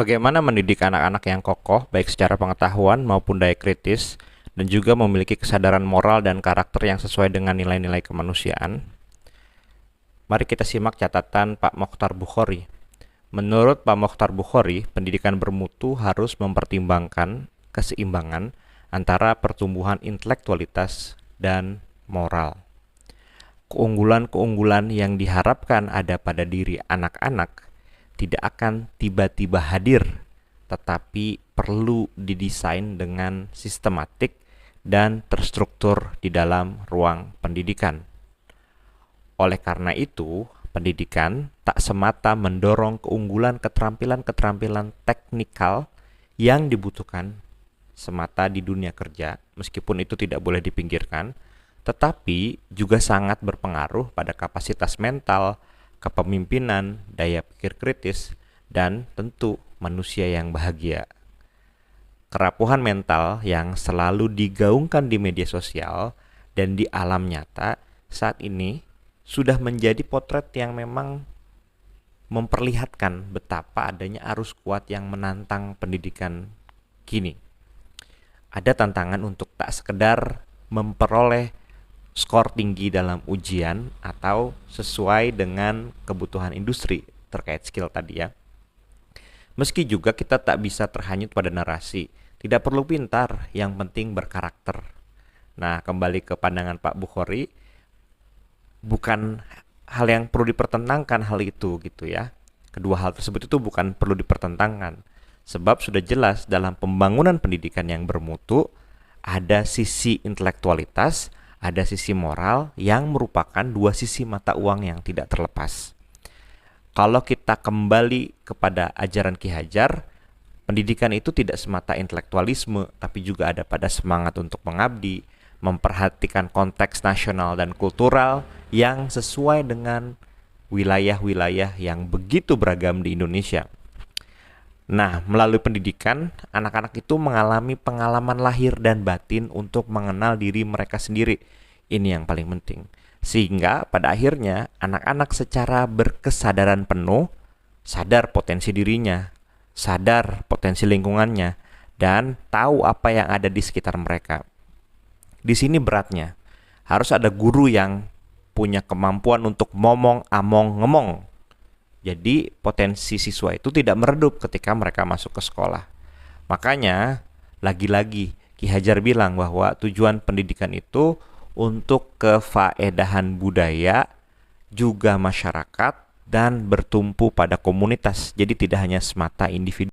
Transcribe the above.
Bagaimana mendidik anak-anak yang kokoh, baik secara pengetahuan maupun daya kritis, dan juga memiliki kesadaran moral dan karakter yang sesuai dengan nilai-nilai kemanusiaan? Mari kita simak catatan Pak Mokhtar Bukhori. Menurut Pak Mokhtar Bukhori, pendidikan bermutu harus mempertimbangkan keseimbangan antara pertumbuhan intelektualitas dan moral. Keunggulan-keunggulan yang diharapkan ada pada diri anak-anak tidak akan tiba-tiba hadir, tetapi perlu didesain dengan sistematik dan terstruktur di dalam ruang pendidikan. Oleh karena itu, pendidikan tak semata mendorong keunggulan keterampilan-keterampilan teknikal yang dibutuhkan semata di dunia kerja, meskipun itu tidak boleh dipinggirkan, tetapi juga sangat berpengaruh pada kapasitas mental, kepemimpinan, daya pikir kritis, dan tentu manusia yang bahagia. Kerapuhan mental yang selalu digaungkan di media sosial dan di alam nyata saat ini sudah menjadi potret yang memang memperlihatkan betapa adanya arus kuat yang menantang pendidikan kini. Ada tantangan untuk tak sekedar memperoleh skor tinggi dalam ujian atau sesuai dengan kebutuhan industri terkait skill tadi ya. Meski juga kita tak bisa terhanyut pada narasi, tidak perlu pintar, yang penting berkarakter. Nah, kembali ke pandangan Pak Bukhori, bukan hal yang perlu dipertentangkan hal itu gitu ya. Kedua hal tersebut itu bukan perlu dipertentangkan. Sebab sudah jelas dalam pembangunan pendidikan yang bermutu ada sisi intelektualitas, ada sisi moral yang merupakan dua sisi mata uang yang tidak terlepas. Kalau kita kembali kepada ajaran Ki Hajar, pendidikan itu tidak semata intelektualisme, tapi juga ada pada semangat untuk mengabdi, memperhatikan konteks nasional dan kultural yang sesuai dengan wilayah-wilayah yang begitu beragam di Indonesia. Nah, melalui pendidikan, anak-anak itu mengalami pengalaman lahir dan batin untuk mengenal diri mereka sendiri. Ini yang paling penting. Sehingga pada akhirnya, anak-anak secara berkesadaran penuh, sadar potensi dirinya, sadar potensi lingkungannya, dan tahu apa yang ada di sekitar mereka. Di sini beratnya, harus ada guru yang punya kemampuan untuk momong, among, ngemong. Jadi potensi siswa itu tidak meredup ketika mereka masuk ke sekolah. Makanya lagi-lagi Ki Hajar bilang bahwa tujuan pendidikan itu untuk kefaedahan budaya, juga masyarakat, dan bertumpu pada komunitas. Jadi tidak hanya semata individu.